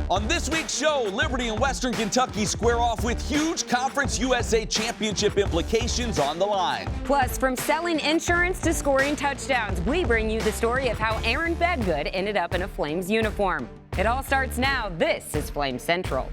On this week's show, Liberty and Western Kentucky square off with huge Conference USA championship implications on the line. Plus, from selling insurance to scoring touchdowns, we bring you the story of how Aaron Bedgood ended up in a Flames uniform. It all starts now. This is Flame Central.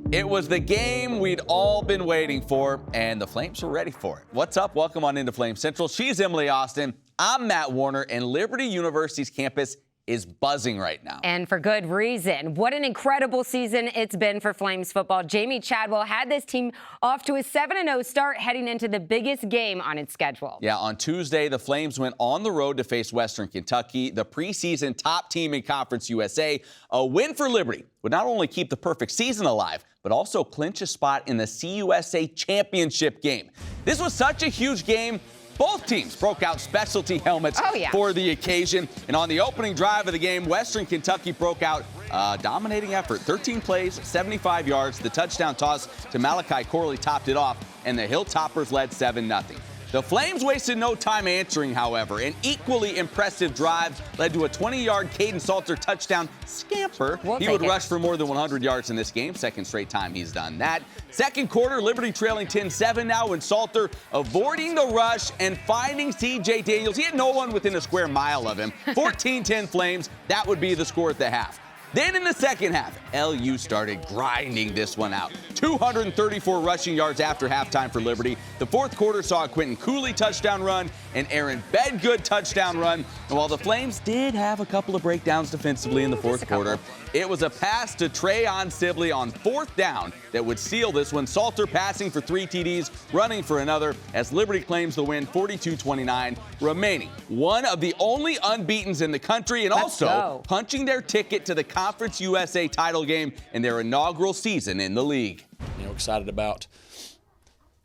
It was the game we'd all been waiting for, and the Flames were ready for it. What's up? Welcome on into Flame Central. She's Emily Austin. I'm Matt Warner, and Liberty University's campus is buzzing right now. And for good reason. What an incredible season it's been for Flames football. Jamie Chadwell had this team off to a 7-0 start heading into the biggest game on its schedule. Yeah, on Tuesday, the Flames went on the road to face Western Kentucky, the preseason top team in Conference USA. A win for Liberty would not only keep the perfect season alive, but also clinch a spot in the CUSA championship game. This was such a huge game. Both teams broke out specialty helmets for the occasion. And on the opening drive of the game, Western Kentucky broke out a dominating effort. 13 plays, 75 yards. The touchdown toss to Malachi Corley topped it off, and the Hilltoppers led 7-0. The Flames wasted no time answering, however. An equally impressive drive led to a 20-yard Caden Salter touchdown scamper. He would rush for more than 100 yards in this game. Second straight time he's done that. Second quarter, Liberty trailing 10-7 now, and Salter avoiding the rush and finding C.J. Daniels. He had no one within a square mile of him. 14-10 Flames. That would be the score at the half. Then in the second half, LU started grinding this one out. 234 rushing yards after halftime for Liberty. The fourth quarter saw a Quentin Cooley touchdown run, and Aaron Bedgood touchdown run. And while the Flames did have a couple of breakdowns defensively in the fourth quarter, it was a pass to Trayon Sibley on fourth down that would seal this one. Salter passing for 3 TDs, running for another, as Liberty claims the win 42-29, remaining one of the only unbeatens in the country, and also punching their ticket to the Conference USA title game in their inaugural season in the league. You know, excited about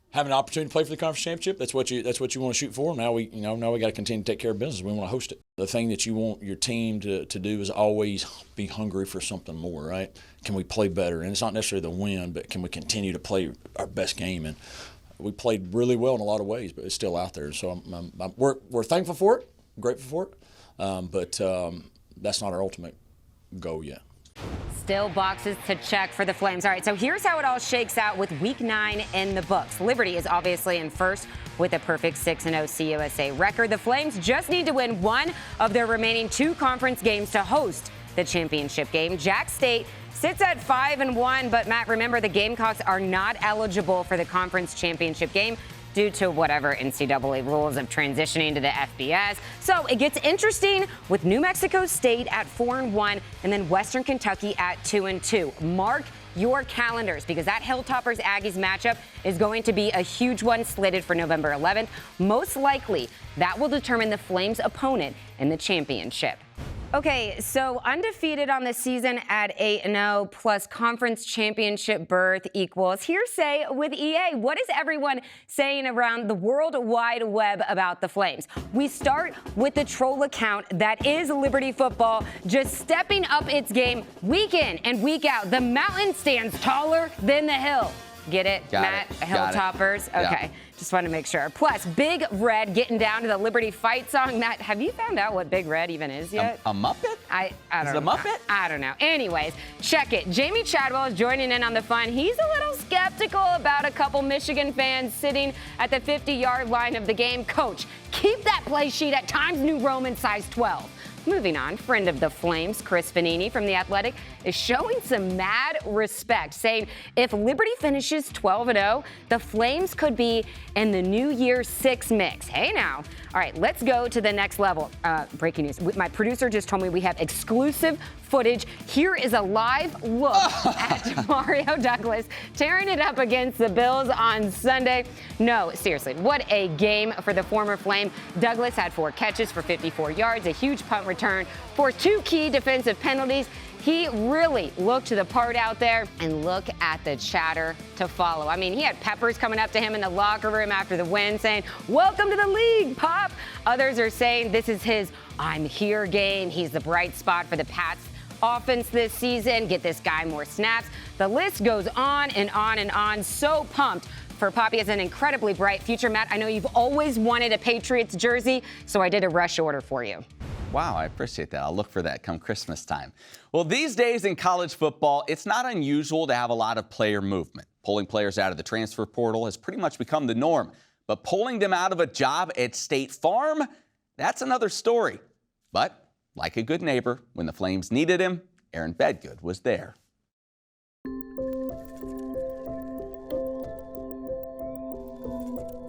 having an opportunity to play for the conference championship. That's what you want to shoot for. Now we got to continue to take care of business. We want to host it. The thing that you want your team to do is always be hungry for something more, right? Can we play better? And it's not necessarily the win, but can we continue to play our best game? And we played really well in a lot of ways, but it's still out there. So we're thankful for it, grateful for it, but that's not our ultimate goal yet. Still boxes to check for the Flames. All right, so here's how it all shakes out with Week 9 in the books. Liberty is obviously in first with a perfect 6-0 CUSA record. The Flames just need to win one of their remaining 2 conference games to host the championship game. Jack State sits at 5-1, but Matt, remember the Gamecocks are not eligible for the conference championship game due to whatever NCAA rules of transitioning to the FBS. So it gets interesting with New Mexico State at 4-1 and then Western Kentucky at 2-2. Mark your calendars because that Hilltoppers Aggies matchup is going to be a huge one slated for November 11th. Most likely that will determine the Flames' opponent in the championship. Okay, so undefeated on the season at 8-0 plus conference championship berth equals hearsay with EA. What is everyone saying around the World Wide Web about the Flames? We start with the troll account that is Liberty Football, just stepping up its game week in and week out. The mountain stands taller than the hill. Get it, Matt? Hilltoppers? Okay. Yeah. Just want to make sure. Plus, Big Red getting down to the Liberty fight song. Matt, have you found out what Big Red even is yet? A Muppet? I don't know. Is it a Muppet? I don't know. Anyways, check it. Jamie Chadwell is joining in on the fun. He's a little skeptical about a couple Michigan fans sitting at the 50-yard line of the game. Coach, keep that play sheet at Times New Roman size 12. Moving on, friend of the Flames, Chris Fanini from The Athletic, is showing some mad respect, saying if Liberty finishes 12-0, the Flames could be in the New Year's 6 mix. Hey now. All right, let's go to the next level. Breaking news. My producer just told me we have exclusive footage. Here is a live look at Mario Douglas tearing it up against the Bills on Sunday. No, seriously, what a game for the former Flame. Douglas had 4 catches for 54 yards, a huge punt return for 2 key defensive penalties. He really looked the part out there, and look at the chatter to follow. I mean, he had Peppers coming up to him in the locker room after the win saying, "Welcome to the league, Pop." Others are saying this is his "I'm here" game. He's the bright spot for the Pats offense this season. Get this guy more snaps. The list goes on and on and on. So pumped for Pop. He has an incredibly bright future. Matt, I know you've always wanted a Patriots jersey, so I did a rush order for you. Wow, I appreciate that. I'll look for that come Christmas time. Well, these days in college football, it's not unusual to have a lot of player movement. Pulling players out of the transfer portal has pretty much become the norm. But pulling them out of a job at State Farm, that's another story. But like a good neighbor, when the Flames needed him, Aaron Bedgood was there.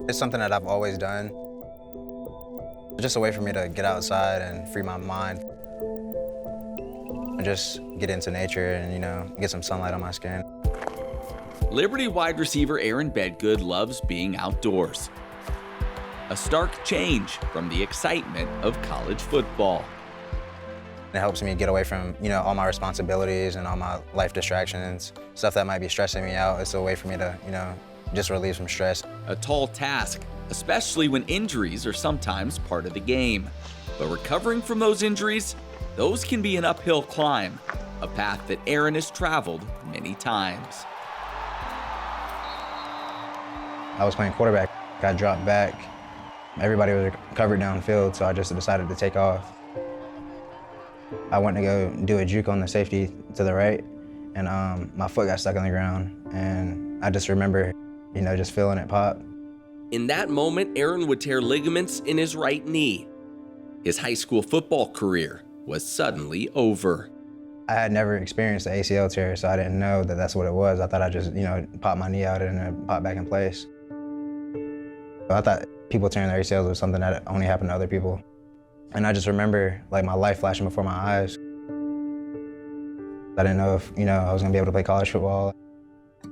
It's something that I've always done. Just a way for me to get outside and free my mind. And just get into nature and, get some sunlight on my skin. Liberty wide receiver Aaron Bedgood loves being outdoors. A stark change from the excitement of college football. It helps me get away from, all my responsibilities and all my life distractions, stuff that might be stressing me out. It's a way for me to, just relieve some stress. A tall task, especially when injuries are sometimes part of the game. But recovering from those injuries, those can be an uphill climb, a path that Aaron has traveled many times. I was playing quarterback, got dropped back. Everybody was covered downfield, so I just decided to take off. I went to go do a juke on the safety to the right, and my foot got stuck on the ground, and I just remember, just feeling it pop. In that moment, Aaron would tear ligaments in his right knee. His high school football career was suddenly over. I had never experienced the ACL tear, so I didn't know that that's what it was. I thought I just, popped my knee out and it popped back in place. I thought people tearing their ACLs was something that only happened to other people. And I just remember, my life flashing before my eyes. I didn't know if, I was gonna be able to play college football.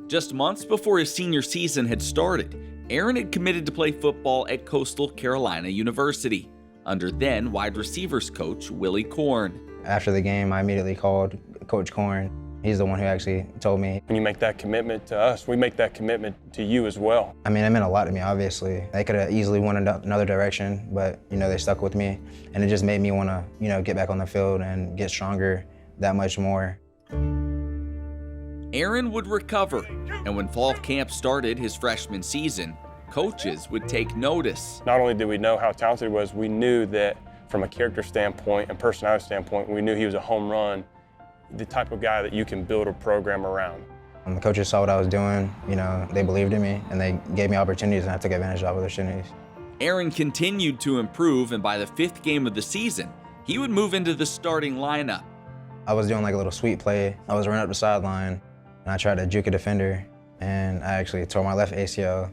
Just months before his senior season had started, Aaron had committed to play football at Coastal Carolina University under then wide receivers coach Willie Korn. After the game, I immediately called Coach Korn. He's the one who actually told me. When you make that commitment to us, we make that commitment to you as well. I mean, it meant a lot to me, obviously. They could have easily went another direction, but, they stuck with me. And it just made me want to, get back on the field and get stronger that much more. Aaron would recover, and when fall camp started his freshman season, coaches would take notice. Not only did we know how talented he was, we knew that from a character standpoint and personality standpoint, we knew he was a home run, the type of guy that you can build a program around. When the coaches saw what I was doing, they believed in me, and they gave me opportunities, and I took advantage of opportunities. Aaron continued to improve, and by the 5th game of the season, he would move into the starting lineup. I was doing a little sweep play. I was running up the sideline, and I tried to juke a defender, and I actually tore my left ACL.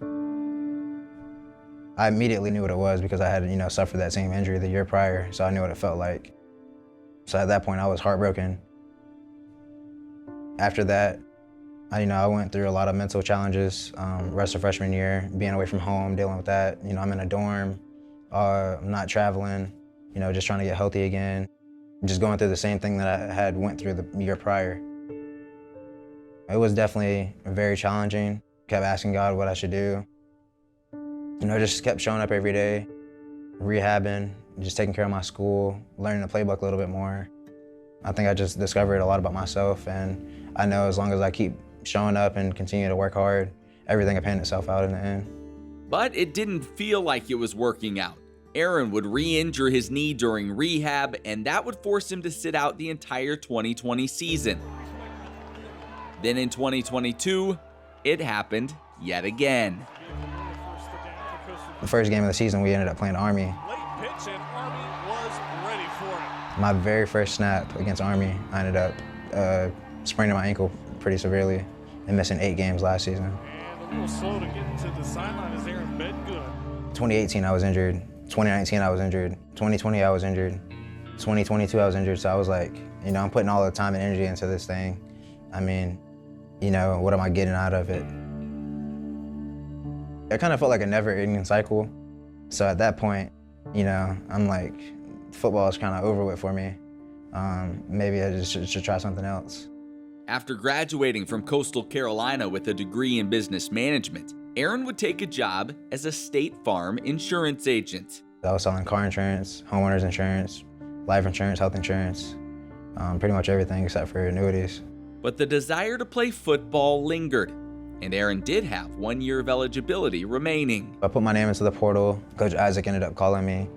I immediately knew what it was because I had, suffered that same injury the year prior, so I knew what it felt like. So at that point, I was heartbroken. After that, I went through a lot of mental challenges, rest of freshman year, being away from home, dealing with that. I'm in a dorm, I'm not traveling, just trying to get healthy again. Just going through the same thing that I had went through the year prior. It was definitely very challenging. Kept asking God what I should do. Just kept showing up every day, rehabbing, just taking care of my school, learning the playbook a little bit more. I think I just discovered a lot about myself, and I know as long as I keep showing up and continue to work hard, everything will pan itself out in the end. But it didn't feel like it was working out. Aaron would re-injure his knee during rehab, and that would force him to sit out the entire 2020 season. Then in 2022, it happened yet again. The first game of the season, we ended up playing Army. Late pitch, and Army was ready for it. My very first snap against Army, I ended up spraining my ankle pretty severely and missing 8 games last season. And a little slow to get to the sideline is Aaron Bedgood. 2018, I was injured. 2019, I was injured. 2020, I was injured. 2022, I was injured. So I was like, I'm putting all the time and energy into this thing. I mean, what am I getting out of it? It kind of felt like a never-ending cycle. So at that point, I'm like, football is kind of over with for me. Maybe I just should try something else. After graduating from Coastal Carolina with a degree in business management, Aaron would take a job as a State Farm insurance agent. I was selling car insurance, homeowners insurance, life insurance, health insurance, pretty much everything except for annuities. But the desire to play football lingered, and Aaron did have 1 year of eligibility remaining. I put my name into the portal. Coach Isaac ended up calling me,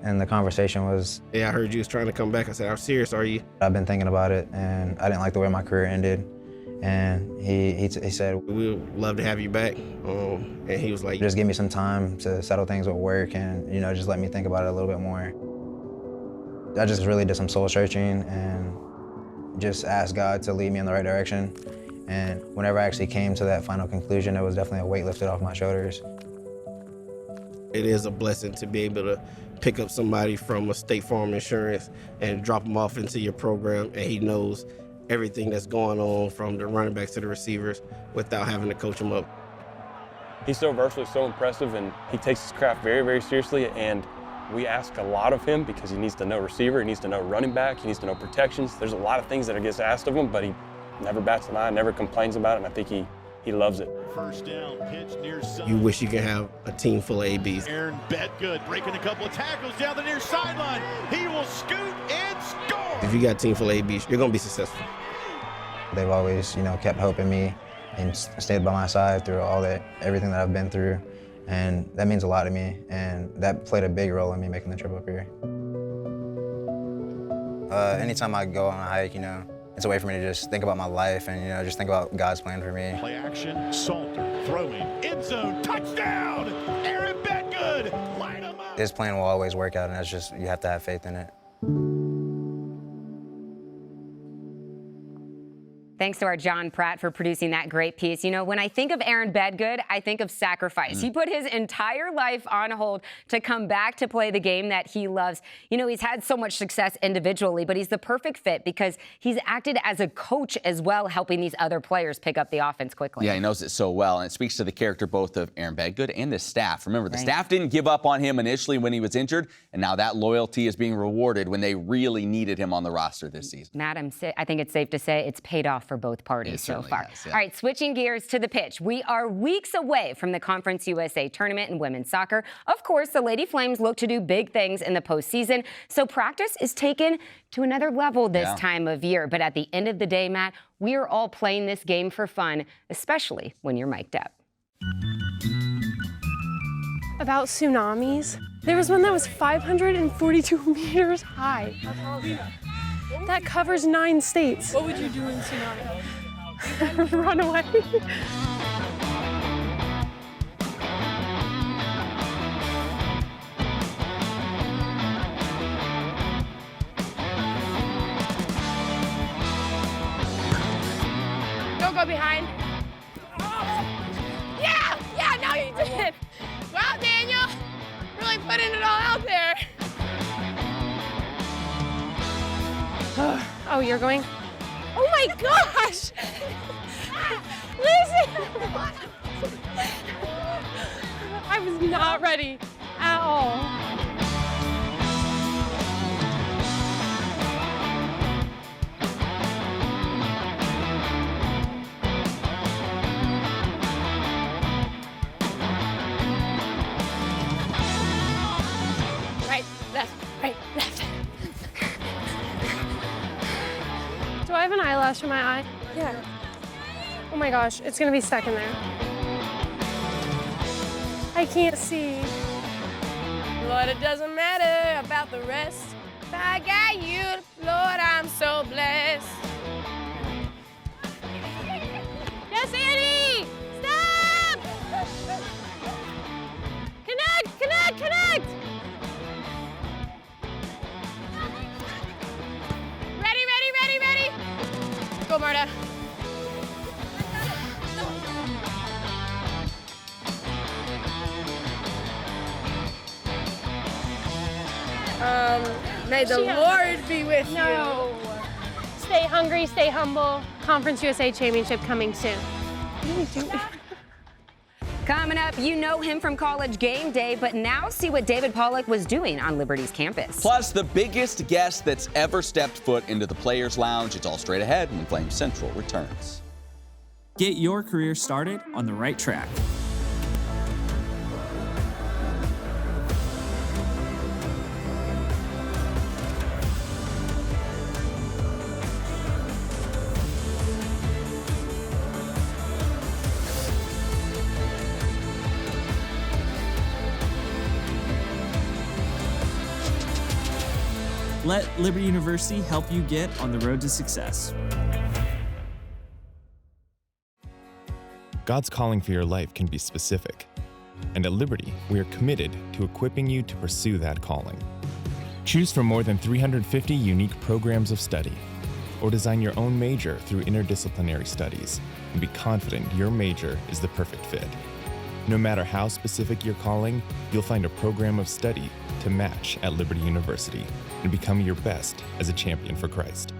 and the conversation was, "Yeah, I heard you was trying to come back." I said, "How serious are you?" I've been thinking about it, and I didn't like the way my career ended. And he said, "We would love to have you back." And he was like, "Just give me some time to settle things with work and, just let me think about it a little bit more." I just really did some soul searching and just asked God to lead me in the right direction. And whenever I actually came to that final conclusion, it was definitely a weight lifted off my shoulders. It is a blessing to be able to pick up somebody from a State Farm Insurance and drop them off into your program, and he knows everything that's going on from the running backs to the receivers without having to coach them up. He's so versatile, so impressive, and he takes his craft very, very seriously, and we ask a lot of him because he needs to know receiver, he needs to know running back, he needs to know protections. There's a lot of things that gets asked of him, but he never bats an eye, never complains about it, and I think he loves it. First down, pitch near side. You wish you could have a team full of ABs. Aaron Bedgood breaking a couple of tackles down the near sideline. He will scoot and score. If you got a team full of ABs, you're going to be successful. They've always, kept helping me and stayed by my side through everything that I've been through. And that means a lot to me, and that played a big role in me making the trip up here. Anytime I go on a hike, it's a way for me to just think about my life and, just think about God's plan for me. Play action, Salter throwing, end zone, touchdown! Aaron Bedgood, line him up! His plan will always work out, and that's just, you have to have faith in it. Thanks to our John Pratt for producing that great piece. When I think of Aaron Bedgood, I think of sacrifice. He put his entire life on hold to come back to play the game that he loves. He's had so much success individually, but he's the perfect fit because he's acted as a coach as well, helping these other players pick up the offense quickly. Yeah, he knows it so well, and it speaks to the character both of Aaron Bedgood and his staff. Remember, the staff didn't give up on him initially when he was injured, and now that loyalty is being rewarded when they really needed him on the roster this season. Matt, I think it's safe to say it's paid off for both parties so far. Has, yeah. All right, switching gears to the pitch. We are weeks away from the Conference USA tournament in women's soccer. Of course, the Lady Flames look to do big things in the postseason, so practice is taken to another level this time of year. But at the end of the day, Matt, we are all playing this game for fun, especially when you're mic'd up. About tsunamis. There was one that was 542 meters high. That covers 9 states. What would you do in tsunami? Run away. Don't go behind. Yeah, now you did. Wow, Daniel, really putting it all out there. Oh, you're going? Oh my gosh! Listen! I was not ready at all. Right, left, right, left. Do I have an eyelash in my eye? Yeah. Oh my gosh, it's gonna be stuck in there. I can't see. Lord, it doesn't matter about the rest. If I got you, Lord, I'm so blessed. Yes, Annie! Stop! Connect, connect, connect! Ready? Go, Marta. May the Lord be with you. No. Stay hungry, stay humble. Conference USA Championship coming soon. What are you doing? Coming up, you know him from College Game Day, but now see what David Pollock was doing on Liberty's campus. Plus, the biggest guest that's ever stepped foot into the Players Lounge. It's all straight ahead when Flames Central returns. Get your career started on the right track. Let Liberty University help you get on the road to success. God's calling for your life can be specific, and at Liberty, we are committed to equipping you to pursue that calling. Choose from more than 350 unique programs of study, or design your own major through interdisciplinary studies, and be confident your major is the perfect fit. No matter how specific your calling, you'll find a program of study to match at Liberty University and become your best as a champion for Christ.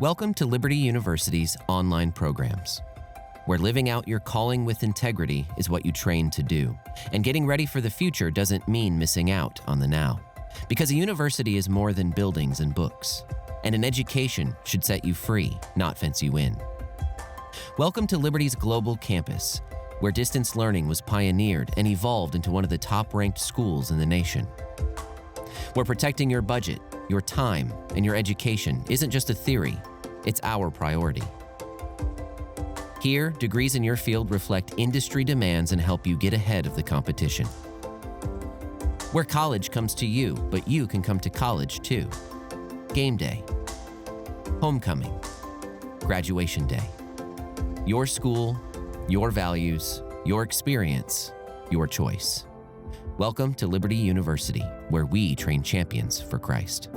Welcome to Liberty University's online programs, where living out your calling with integrity is what you train to do. And getting ready for the future doesn't mean missing out on the now. Because a university is more than buildings and books. And an education should set you free, not fence you in. Welcome to Liberty's global campus, where distance learning was pioneered and evolved into one of the top-ranked schools in the nation. Where protecting your budget, your time, and your education isn't just a theory, it's our priority. Here, degrees in your field reflect industry demands and help you get ahead of the competition. Where college comes to you, but you can come to college too. Game day, homecoming, graduation day. Your school, your values, your experience, your choice. Welcome to Liberty University, where we train champions for Christ.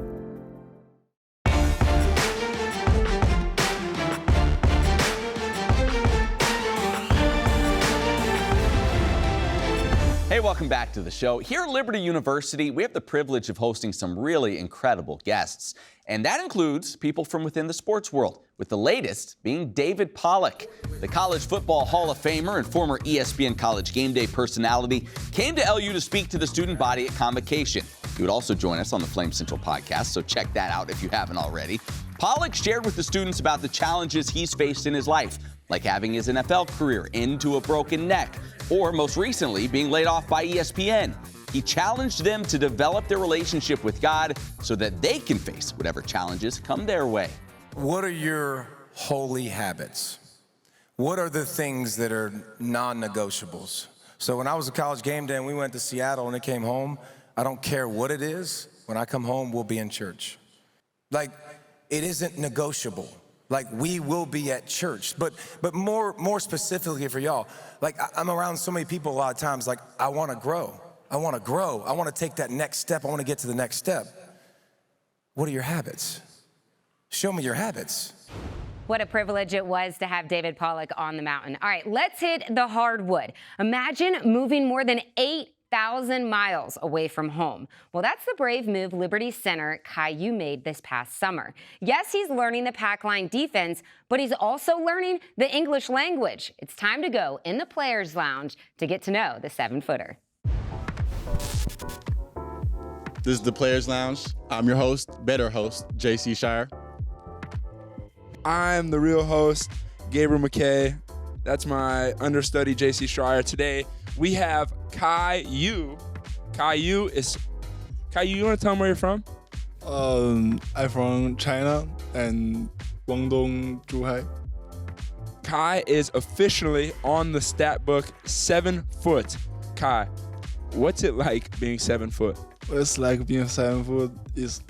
Hey, welcome back to the show. Here at Liberty University, we have the privilege of hosting some really incredible guests. And that includes people from within the sports world, with the latest being David Pollock. The College Football Hall of Famer and former ESPN College Game Day personality came to LU to speak to the student body at Convocation. He would also join us on the Flame Central podcast, so check that out if you haven't already. Pollock shared with the students about the challenges he's faced in his life, like having his NFL career end to a broken neck, or most recently being laid off by ESPN. He challenged them to develop their relationship with God so that they can face whatever challenges come their way. What are your holy habits? What are the things that are non-negotiables? So when I was at College Game Day and we went to Seattle and it came home, I don't care what it is. When I come home, we'll be in church. Like, it isn't negotiable. Like, we will be at church. But more specifically for y'all, like, I'm around so many people a lot of times, like, I want to grow. I want to grow. I want to take that next step. I want to get to the next step. What are your habits? Show me your habits. What a privilege it was to have David Pollock on the mountain. All right, let's hit the hardwood. Imagine moving more than 8,000 miles away from home. Well, that's the brave move Liberty center Caillou made this past summer. Yes, he's learning the pack line defense, but he's also learning the English language. It's time to go in the Players Lounge to get to know the 7-footer. This is the Players Lounge. I'm your host, better host, JC Shire. I'm the real host, Gabriel McKay. That's my understudy, JC Schreier. Today, we have Caillou. Caillou, you want to tell them where you're from? I'm from China and Guangdong, Zhuhai. Kai is officially on the stat book, 7 foot. Kai, what's it like being 7 foot? It's like being 7 foot is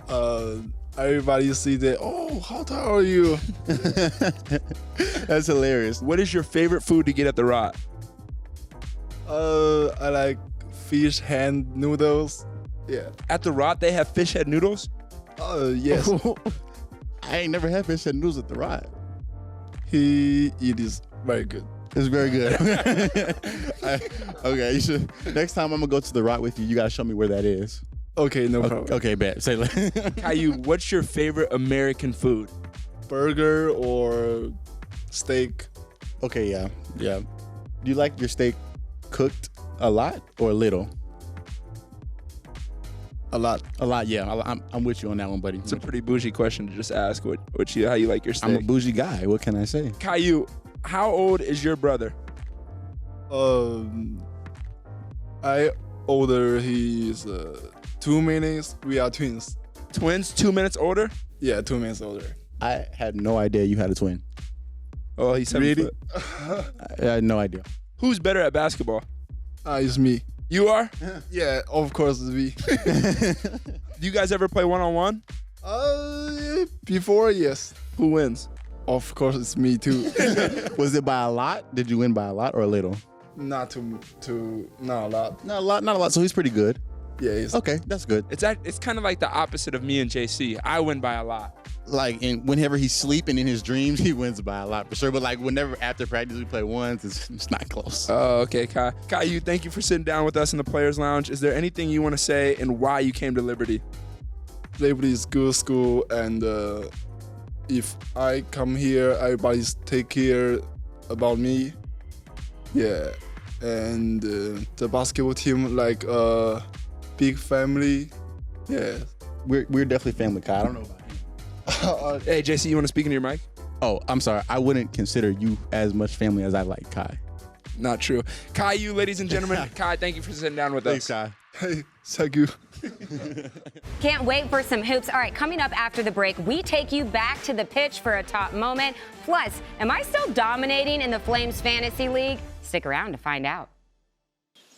everybody see that, oh, how tall are you? That's hilarious. What is your favorite food to get at the Rot? I like fish hand noodles. Yeah. At the Rot, they have fish head noodles? Yes. I ain't never had fish head noodles at the Rot. It is very good. It's very good. Okay, you should. Next time I'm gonna go to the Rot with you, you gotta show me where that is. Okay, no problem. Okay, bet. Say Caillou, what's your favorite American food? Burger or steak. Okay, yeah. Do you like your steak cooked a lot or little? A lot. Yeah. I'm with you on that one, buddy. It's a pretty bougie question to just ask how you like your steak. I'm a bougie guy. What can I say? Caillou, how old is your brother? I older. He's 2 minutes. We are twins. Twins? 2 minutes older? Yeah, 2 minutes older. I had no idea you had a twin. Oh, he's 7 foot. I had no idea. Who's better at basketball? It's me. You are? Yeah, of course it's me. Do you guys ever play one-on-one? Before, yes. Who wins? Of course it's me too. Was it by a lot? Did you win by a lot or a little? Not a lot. Not a lot. So he's pretty good. Yeah, he's okay. That's good. It's kind of like the opposite of me and JC. I win by a lot. Like, whenever he's sleeping in his dreams, he wins by a lot for sure. But like, whenever after practice we play ones, it's not close. Oh, okay, Kai. Caillou, thank you for sitting down with us in the Players Lounge. Is there anything you want to say and why you came to Liberty? Liberty is good school, and if I come here, everybody take care about me. Yeah, and the basketball team like a big family. Yeah, we're definitely family, Kai. I don't know about him. Hey, JC, you want to speak into your mic? Oh, I'm sorry. I wouldn't consider you as much family as I like Kai. Not true. Caillou, ladies and gentlemen. Kai, thank you for sitting down with us. Thanks, Kai. Hey, thank you. Can't wait for some hoops. All right, coming up after the break, we take you back to the pitch for a top moment. Plus, am I still dominating in the Flames Fantasy League? Stick around to find out.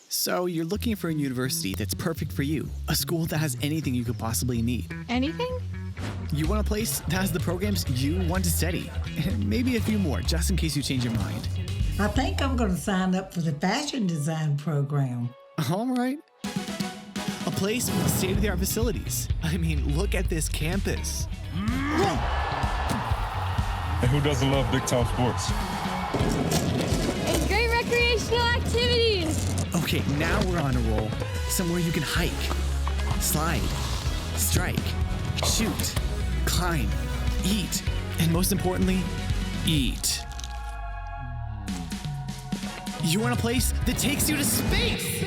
So you're looking for a university that's perfect for you, a school that has anything you could possibly need. Anything? You want a place that has the programs you want to study, and maybe a few more, just in case you change your mind. I think I'm going to sign up for the fashion design program. All right. A place with state-of-the-art facilities. I mean, look at this campus. And who doesn't love big-time sports? And great recreational activities. Okay, now we're on a roll. Somewhere you can hike, slide, strike, shoot, climb, eat, and most importantly, eat. You want a place that takes you to space?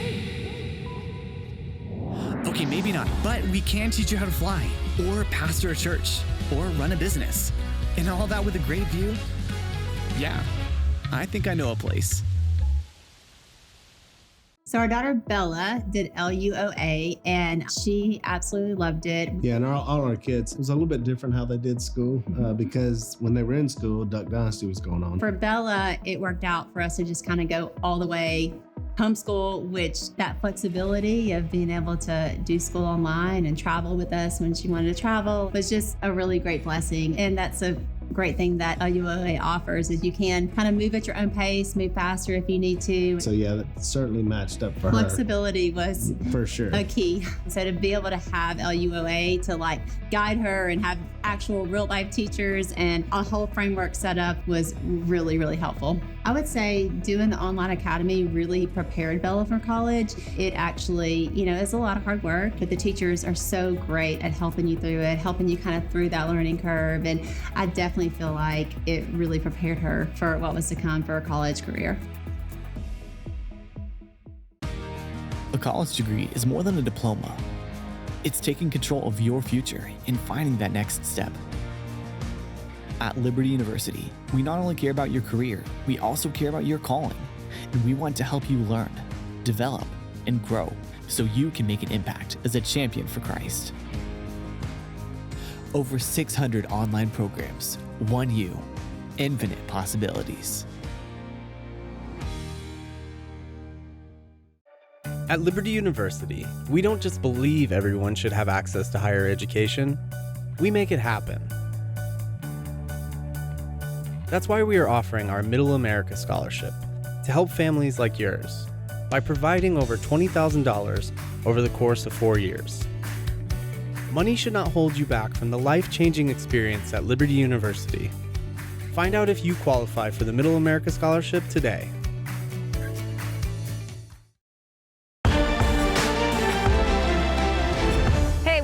Okay, maybe not, but we can teach you how to fly, or pastor a church, or run a business. And all that with a great view? Yeah, I think I know a place. So our daughter Bella did LUOA and she absolutely loved it. Yeah, and all our kids, it was a little bit different how they did school because when they were in school, Duck Dynasty was going on. For Bella, it worked out for us to just kind of go all the way homeschool, which that flexibility of being able to do school online and travel with us when she wanted to travel was just a really great blessing. And that's a great thing that LUOA offers is you can kind of move at your own pace, move faster if you need to. So yeah, that certainly matched up for her. Flexibility was for sure a key. So to be able to have LUOA to like guide her and have actual real life teachers and a whole framework set up was really, really helpful. I would say doing the online academy really prepared Bella for college. It actually, it's a lot of hard work, but the teachers are so great at helping you through it, helping you kind of through that learning curve. And I definitely feel like it really prepared her for what was to come for a college career. A college degree is more than a diploma. It's taking control of your future and finding that next step. At Liberty University, we not only care about your career, we also care about your calling. And we want to help you learn, develop, and grow so you can make an impact as a champion for Christ. Over 600 online programs, one you, infinite possibilities. At Liberty University, we don't just believe everyone should have access to higher education, we make it happen. That's why we are offering our Middle America Scholarship to help families like yours by providing over $20,000 over the course of 4 years. Money should not hold you back from the life-changing experience at Liberty University. Find out if you qualify for the Middle America Scholarship today.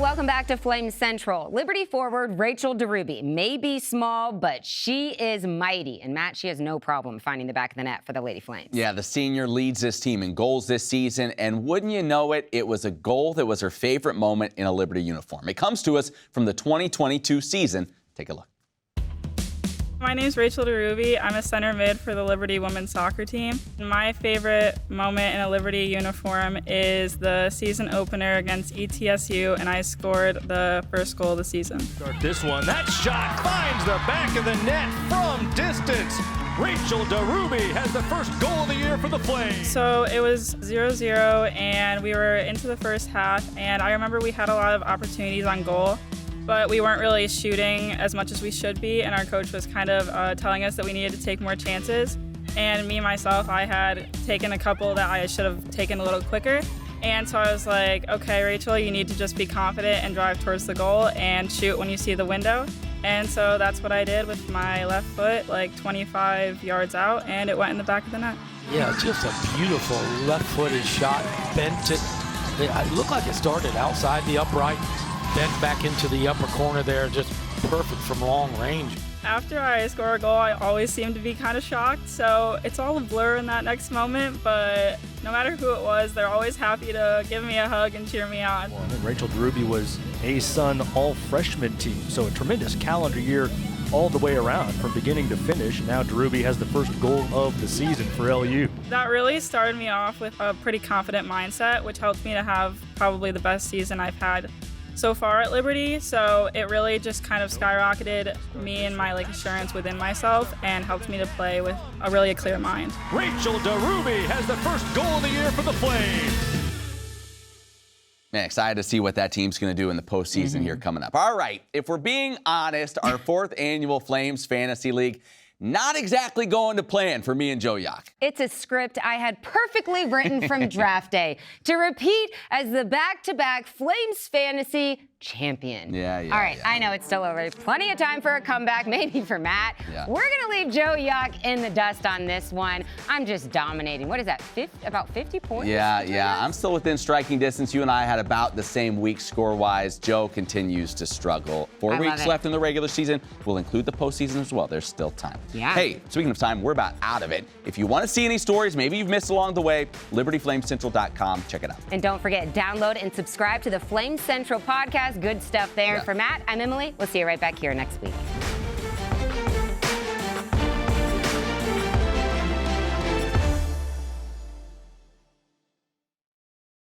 Welcome back to Flame Central. Liberty forward Rachel Deruby may be small, but she is mighty. And Matt, she has no problem finding the back of the net for the Lady Flames. Yeah, the senior leads this team in goals this season. And wouldn't you know it, it was a goal that was her favorite moment in a Liberty uniform. It comes to us from the 2022 season. Take a look. My name's Rachel Deruby. I'm a center mid for the Liberty women's soccer team. My favorite moment in a Liberty uniform is the season opener against ETSU, and I scored the first goal of the season. Start this one. That shot finds the back of the net from distance. Rachel Deruby has the first goal of the year for the Flames. So it was 0-0, and we were into the first half, and I remember we had a lot of opportunities on goal, but we weren't really shooting as much as we should be, and our coach was kind of telling us that we needed to take more chances. And me, myself, I had taken a couple that I should have taken a little quicker. And so I was like, okay, Rachel, you need to just be confident and drive towards the goal and shoot when you see the window. And so that's what I did with my left foot, like 25 yards out, and it went in the back of the net. Yeah, just a beautiful left-footed shot, bent it. It looked like it started outside the upright, bent back into the upper corner there, just perfect from long range. After I score a goal, I always seem to be kind of shocked, so it's all a blur in that next moment, but no matter who it was, they're always happy to give me a hug and cheer me on. Well, and Rachel Deruby was a Sun all-freshman team, so a tremendous calendar year all the way around from beginning to finish. Now Deruby has the first goal of the season for LU. That really started me off with a pretty confident mindset, which helped me to have probably the best season I've had so far at Liberty. So it really just kind of skyrocketed me and my assurance within myself and helped me to play with a clear mind. Rachel Deruby has the first goal of the year for the Flames. Man, excited to see what that team's going to do in the postseason here coming up. All right, if we're being honest, our fourth annual Flames Fantasy League, not exactly going to plan for me and Joe Yock. It's a script I had perfectly written from draft day to repeat as the back-to-back Flames Fantasy champion. Yeah. All right, I know it's still over. Plenty of time for a comeback, maybe for Matt. Yeah. We're going to leave Joe Yock in the dust on this one. I'm just dominating. What is that, about 50 points? Yeah. I'm still within striking distance. You and I had about the same week score-wise. Joe continues to struggle. 4 weeks left in the regular season. We'll include the postseason as well. There's still time. Yeah. Hey, speaking of time, we're about out of it. If you want to see any stories maybe you've missed along the way, libertyflamecentral.com. Check it out. And don't forget, download and subscribe to the Flame Central podcast. Good stuff there. Yeah. For Matt, I'm Emily. We'll see you right back here next week.